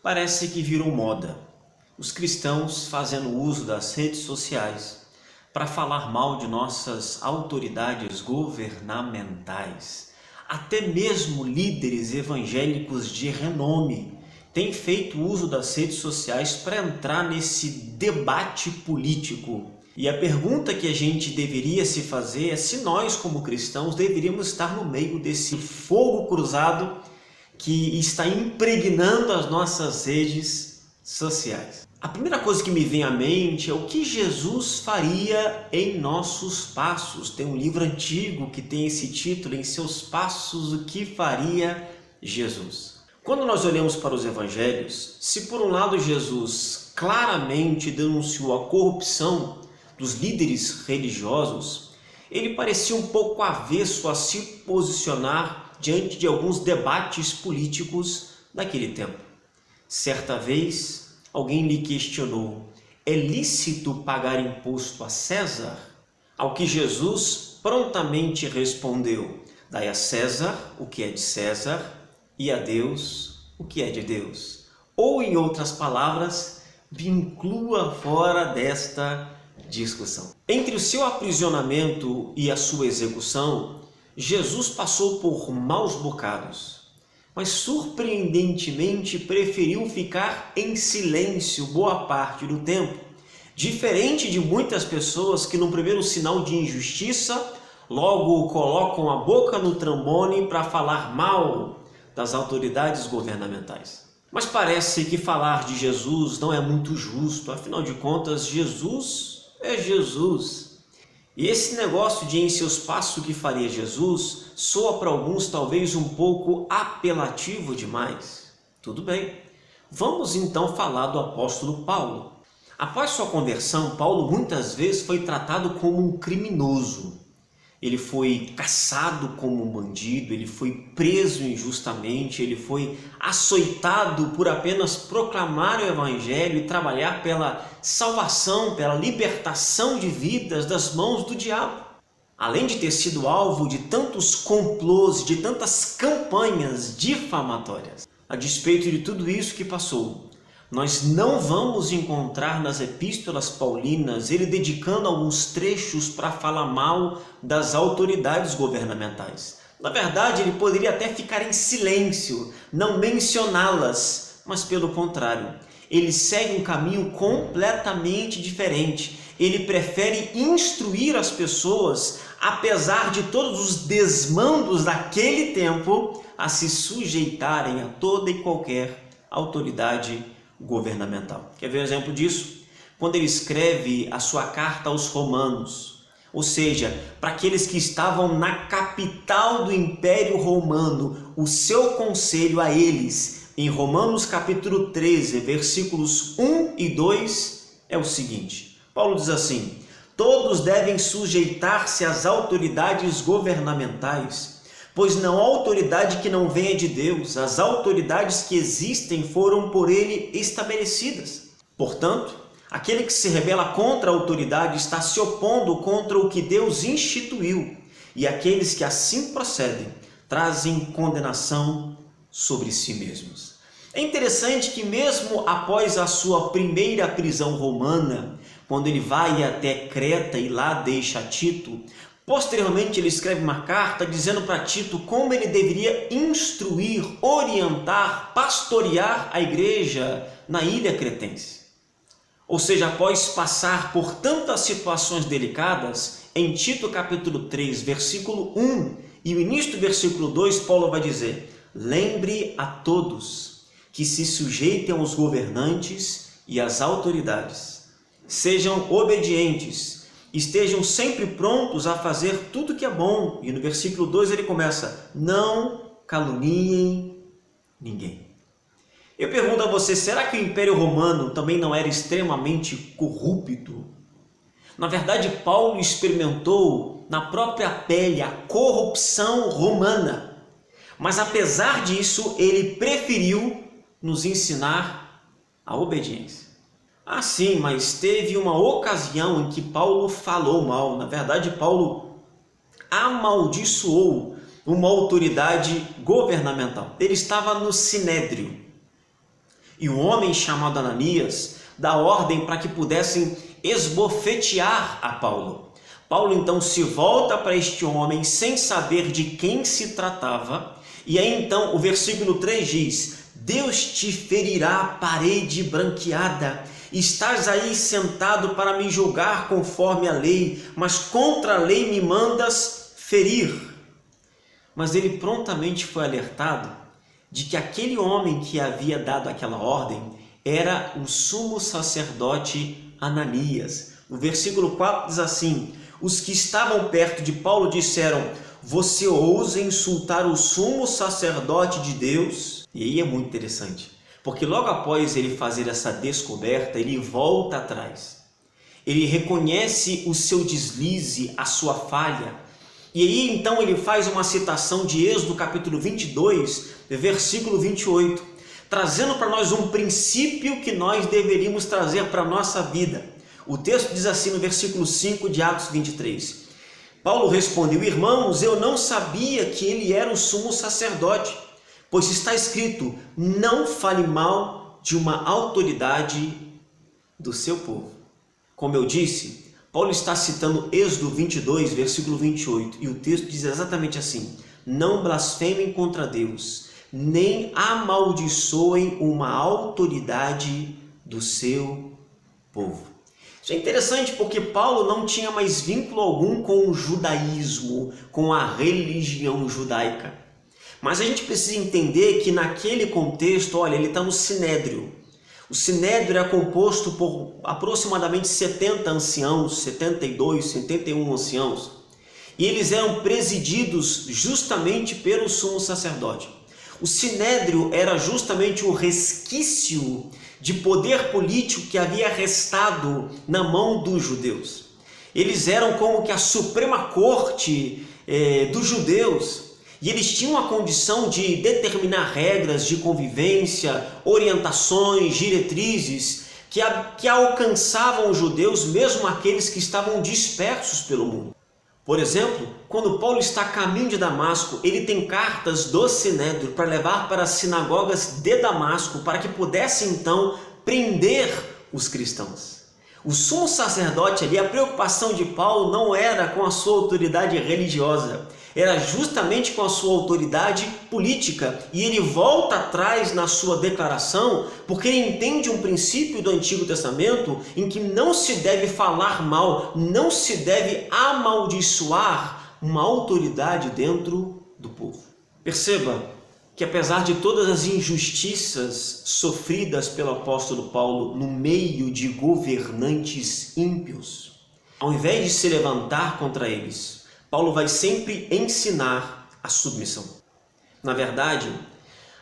Parece que virou moda. Os cristãos fazendo uso das redes sociais para falar mal de nossas autoridades governamentais. Até mesmo líderes evangélicos de renome têm feito uso das redes sociais para entrar nesse debate político. E a pergunta que a gente deveria se fazer é se nós, como cristãos, deveríamos estar no meio desse fogo cruzado que está impregnando as nossas redes sociais. A primeira coisa que me vem à mente é o que Jesus faria em nossos passos. Tem um livro antigo que tem esse título, Em Seus Passos, o que faria Jesus? Quando nós olhamos para os evangelhos, se por um lado Jesus claramente denunciou a corrupção dos líderes religiosos, ele parecia um pouco avesso a se posicionar diante de alguns debates políticos daquele tempo. Certa vez, alguém lhe questionou: é lícito pagar imposto a César? Ao que Jesus prontamente respondeu: dai a César o que é de César e a Deus o que é de Deus. Ou, em outras palavras, me inclua fora desta discussão. Entre o seu aprisionamento e a sua execução, Jesus passou por maus bocados, mas surpreendentemente preferiu ficar em silêncio boa parte do tempo, diferente de muitas pessoas que no primeiro sinal de injustiça logo colocam a boca no trombone para falar mal das autoridades governamentais. Mas parece que falar de Jesus não é muito justo, afinal de contas, Jesus é Jesus. E esse negócio de em seus passos que faria Jesus soa para alguns talvez um pouco apelativo demais. Tudo bem, vamos então falar do apóstolo Paulo. Após sua conversão, Paulo muitas vezes foi tratado como um criminoso. Ele foi caçado como um bandido, ele foi preso injustamente, ele foi açoitado por apenas proclamar o evangelho e trabalhar pela salvação, pela libertação de vidas das mãos do diabo. Além de ter sido alvo de tantos complôs, de tantas campanhas difamatórias. A despeito de tudo isso que passou, nós não vamos encontrar nas epístolas paulinas ele dedicando alguns trechos para falar mal das autoridades governamentais. Na verdade, ele poderia até ficar em silêncio, não mencioná-las, mas pelo contrário, ele segue um caminho completamente diferente. Ele prefere instruir as pessoas, apesar de todos os desmandos daquele tempo, a se sujeitarem a toda e qualquer autoridade governamental. Quer ver um exemplo disso? Quando ele escreve a sua carta aos romanos, ou seja, para aqueles que estavam na capital do Império Romano, o seu conselho a eles, em Romanos capítulo 13, versículos 1 e 2, é o seguinte. Paulo diz assim: todos devem sujeitar-se às autoridades governamentais, pois não há autoridade que não venha de Deus. As autoridades que existem foram por ele estabelecidas. Portanto, aquele que se rebela contra a autoridade está se opondo contra o que Deus instituiu, e aqueles que assim procedem trazem condenação sobre si mesmos. É interessante que mesmo após a sua primeira prisão romana, quando ele vai até Creta e lá deixa Tito, posteriormente ele escreve uma carta dizendo para Tito como ele deveria instruir, orientar, pastorear a igreja na ilha cretense. Ou seja, após passar por tantas situações delicadas, em Tito capítulo 3, versículo 1 e o início do versículo 2, Paulo vai dizer: lembre a todos que se sujeitem aos governantes e às autoridades, sejam obedientes, estejam sempre prontos a fazer tudo que é bom. E no versículo 2 ele começa: não caluniem ninguém. Eu pergunto a você, será que o Império Romano também não era extremamente corrupto? Na verdade, Paulo experimentou na própria pele a corrupção romana. Mas apesar disso, ele preferiu nos ensinar a obediência. Ah, sim, mas teve uma ocasião em que Paulo falou mal. Na verdade, Paulo amaldiçoou uma autoridade governamental. Ele estava no Sinédrio. E o homem chamado Ananias dá ordem para que pudessem esbofetear a Paulo. Paulo então se volta para este homem sem saber de quem se tratava. E aí então o versículo 3 diz: Deus te ferirá parede branqueada. Estás aí sentado para me julgar conforme a lei, mas contra a lei me mandas ferir. Mas ele prontamente foi alertado de que aquele homem que havia dado aquela ordem era o sumo sacerdote Ananias. O versículo 4 diz assim: os que estavam perto de Paulo disseram: você ousa insultar o sumo sacerdote de Deus? E aí é muito interessante, porque logo após ele fazer essa descoberta, ele volta atrás. Ele reconhece o seu deslize, a sua falha. E aí então ele faz uma citação de Êxodo capítulo 22, versículo 28, trazendo para nós um princípio que nós deveríamos trazer para a nossa vida. O texto diz assim no versículo 5 de Atos 23. Paulo respondeu: irmãos, eu não sabia que ele era o sumo sacerdote, pois está escrito: não fale mal de uma autoridade do seu povo. Como eu disse, Paulo está citando Êxodo 22, versículo 28, e o texto diz exatamente assim: não blasfemem contra Deus, nem amaldiçoem uma autoridade do seu povo. Isso é interessante porque Paulo não tinha mais vínculo algum com o judaísmo, com a religião judaica. Mas a gente precisa entender que naquele contexto, olha, ele está no Sinédrio. O Sinédrio é composto por aproximadamente 70 anciãos, 72, 71 anciãos. E eles eram presididos justamente pelo sumo sacerdote. O Sinédrio era justamente o resquício de poder político que havia restado na mão dos judeus. Eles eram como que a suprema corte dos judeus. E eles tinham a condição de determinar regras de convivência, orientações, diretrizes que alcançavam os judeus, mesmo aqueles que estavam dispersos pelo mundo. Por exemplo, quando Paulo está a caminho de Damasco, ele tem cartas do Sinédrio para levar para as sinagogas de Damasco, para que pudesse então prender os cristãos. O sumo sacerdote ali, a preocupação de Paulo não era com a sua autoridade religiosa, era justamente com a sua autoridade política. E ele volta atrás na sua declaração, porque ele entende um princípio do Antigo Testamento em que não se deve falar mal, não se deve amaldiçoar uma autoridade dentro do povo. Perceba que apesar de todas as injustiças sofridas pelo apóstolo Paulo no meio de governantes ímpios, ao invés de se levantar contra eles, Paulo vai sempre ensinar a submissão. Na verdade,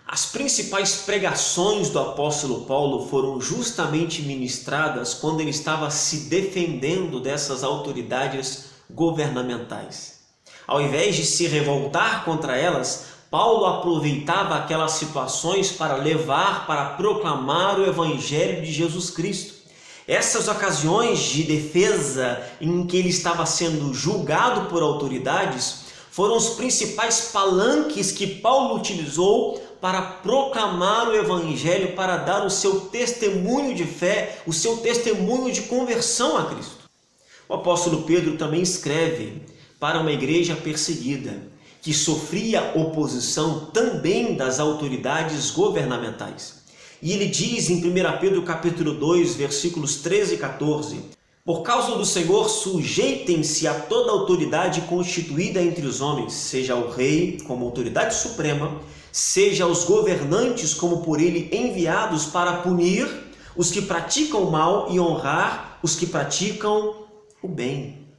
as principais pregações do apóstolo Paulo foram justamente ministradas quando ele estava se defendendo dessas autoridades governamentais. Ao invés de se revoltar contra elas, Paulo aproveitava aquelas situações para levar, para proclamar o evangelho de Jesus Cristo. Essas ocasiões de defesa em que ele estava sendo julgado por autoridades foram os principais palanques que Paulo utilizou para proclamar o evangelho, para dar o seu testemunho de fé, o seu testemunho de conversão a Cristo. O apóstolo Pedro também escreve para uma igreja perseguida, que sofria oposição também das autoridades governamentais. E ele diz em 1 Pedro capítulo 2, versículos 13 e 14: por causa do Senhor, sujeitem-se a toda autoridade constituída entre os homens, seja o rei como autoridade suprema, seja os governantes como por ele enviados para punir os que praticam o mal e honrar os que praticam o bem.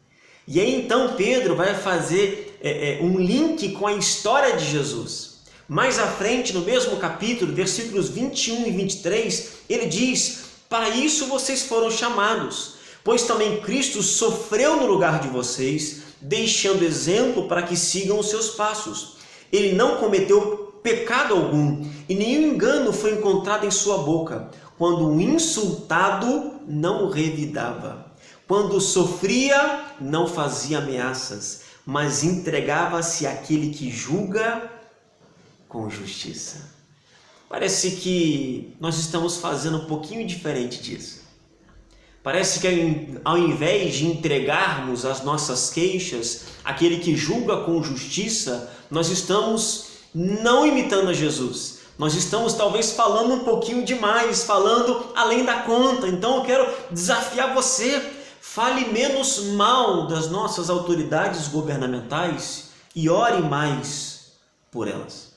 E aí então Pedro vai fazer um link com a história de Jesus. Mais à frente, no mesmo capítulo, versículos 21 e 23, ele diz: para isso vocês foram chamados, pois também Cristo sofreu no lugar de vocês, deixando exemplo para que sigam os seus passos. Ele não cometeu pecado algum, e nenhum engano foi encontrado em sua boca, quando o insultado não revidava. Quando sofria, não fazia ameaças, mas entregava-se àquele que julga com justiça. Parece que nós estamos fazendo um pouquinho diferente disso. Parece que ao invés de entregarmos as nossas queixas àquele que julga com justiça, nós estamos não imitando a Jesus. Nós estamos talvez falando um pouquinho demais, falando além da conta. Então eu quero desafiar você, fale menos mal das nossas autoridades governamentais e ore mais por elas.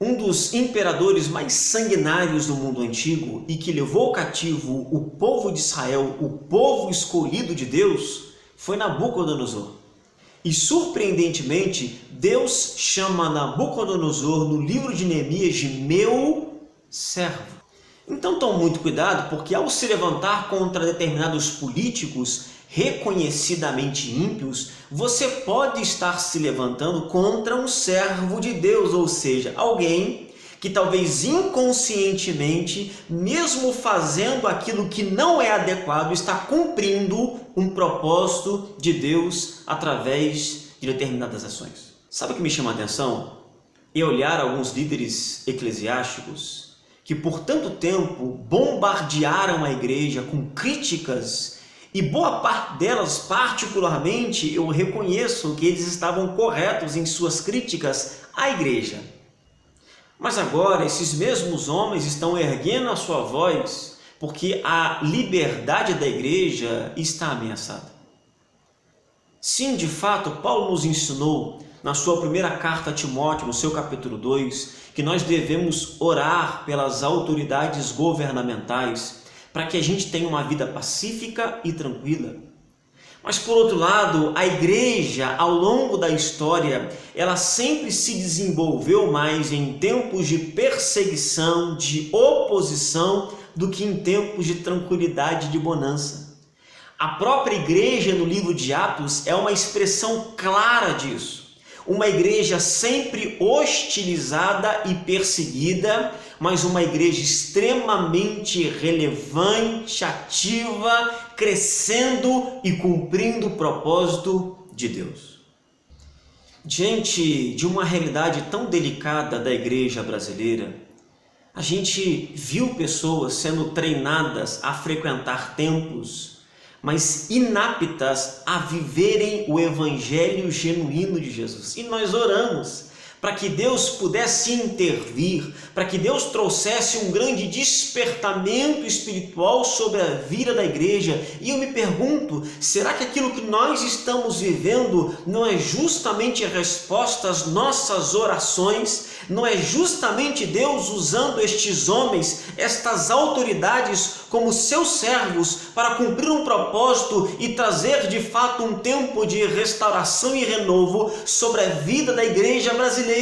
Um dos imperadores mais sanguinários do mundo antigo e que levou cativo o povo de Israel, o povo escolhido de Deus, foi Nabucodonosor. E surpreendentemente, Deus chama Nabucodonosor no livro de Neemias de meu servo. Então tome muito cuidado, porque ao se levantar contra determinados políticos reconhecidamente ímpios, você pode estar se levantando contra um servo de Deus, ou seja, alguém que talvez inconscientemente, mesmo fazendo aquilo que não é adequado, está cumprindo um propósito de Deus através de determinadas ações. Sabe o que me chama a atenção? É olhar alguns líderes eclesiásticos que por tanto tempo bombardearam a igreja com críticas, e boa parte delas, particularmente, eu reconheço que eles estavam corretos em suas críticas à igreja. Mas agora esses mesmos homens estão erguendo a sua voz porque a liberdade da igreja está ameaçada. Sim, de fato, Paulo nos ensinou na sua primeira carta a Timóteo, no seu capítulo 2, que nós devemos orar pelas autoridades governamentais para que a gente tenha uma vida pacífica e tranquila. Mas por outro lado, a igreja, ao longo da história, ela sempre se desenvolveu mais em tempos de perseguição, de oposição, do que em tempos de tranquilidade e de bonança. A própria igreja no livro de Atos é uma expressão clara disso. Uma igreja sempre hostilizada e perseguida, mas uma igreja extremamente relevante, ativa, crescendo e cumprindo o propósito de Deus. Diante de uma realidade tão delicada da igreja brasileira, a gente viu pessoas sendo treinadas a frequentar templos, mas inaptas a viverem o evangelho genuíno de Jesus. E nós oramos para que Deus pudesse intervir, para que Deus trouxesse um grande despertamento espiritual sobre a vida da igreja. E eu me pergunto, será que aquilo que nós estamos vivendo não é justamente a resposta às nossas orações? Não é justamente Deus usando estes homens, estas autoridades como seus servos para cumprir um propósito e trazer de fato um tempo de restauração e renovo sobre a vida da igreja brasileira?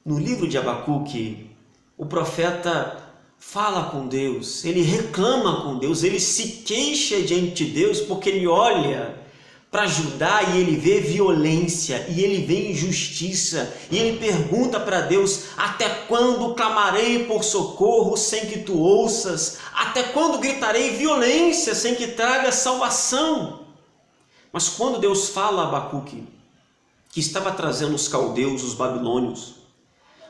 No livro de Abacuque, o profeta fala com Deus, ele reclama com Deus, ele se queixa diante de Deus porque ele olha para Judá e ele vê violência, e ele vê injustiça, e ele pergunta para Deus: até quando clamarei por socorro sem que tu ouças? Até quando gritarei violência sem que traga salvação? Mas quando Deus fala a Abacuque que estava trazendo os caldeus, os babilônios,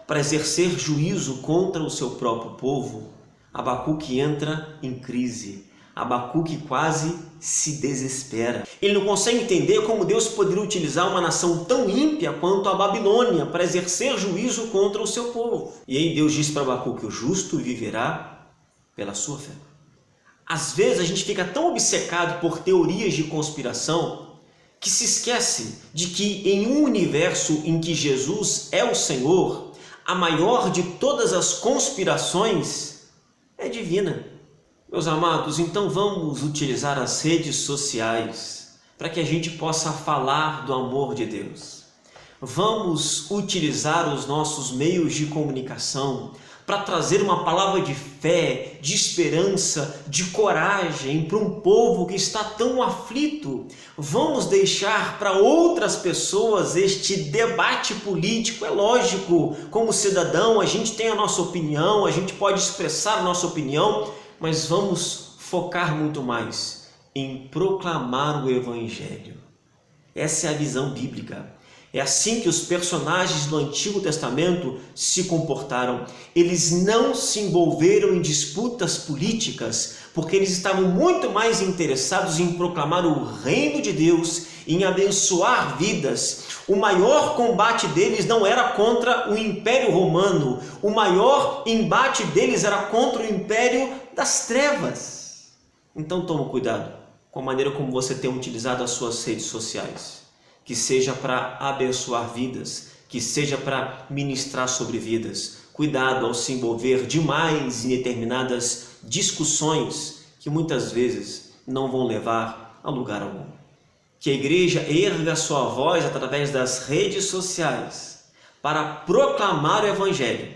para exercer juízo contra o seu próprio povo, Abacuque entra em crise. Abacuque quase se desespera. Ele não consegue entender como Deus poderia utilizar uma nação tão ímpia quanto a Babilônia para exercer juízo contra o seu povo. E aí Deus diz para Abacuque: o justo viverá pela sua fé. Às vezes a gente fica tão obcecado por teorias de conspiração que se esquece de que em um universo em que Jesus é o Senhor, a maior de todas as conspirações é divina. Meus amados, então vamos utilizar as redes sociais para que a gente possa falar do amor de Deus. Vamos utilizar os nossos meios de comunicação para trazer uma palavra de fé, de esperança, de coragem para um povo que está tão aflito. Vamos deixar para outras pessoas este debate político. É lógico, como cidadão, a gente tem a nossa opinião, a gente pode expressar a nossa opinião, mas vamos focar muito mais em proclamar o Evangelho. Essa é a visão bíblica. É assim que os personagens do Antigo Testamento se comportaram. Eles não se envolveram em disputas políticas, porque eles estavam muito mais interessados em proclamar o reino de Deus, em abençoar vidas. O maior combate deles não era contra o Império Romano, o maior embate deles era contra o Império das Trevas. Então toma cuidado com a maneira como você tem utilizado as suas redes sociais. Que seja para abençoar vidas, que seja para ministrar sobre vidas. Cuidado ao se envolver demais em determinadas discussões que muitas vezes não vão levar a lugar algum. Que a igreja erga sua voz através das redes sociais para proclamar o Evangelho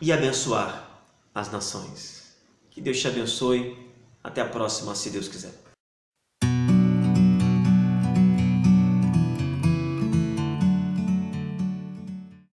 e abençoar as nações. Que Deus te abençoe. Até a próxima, se Deus quiser.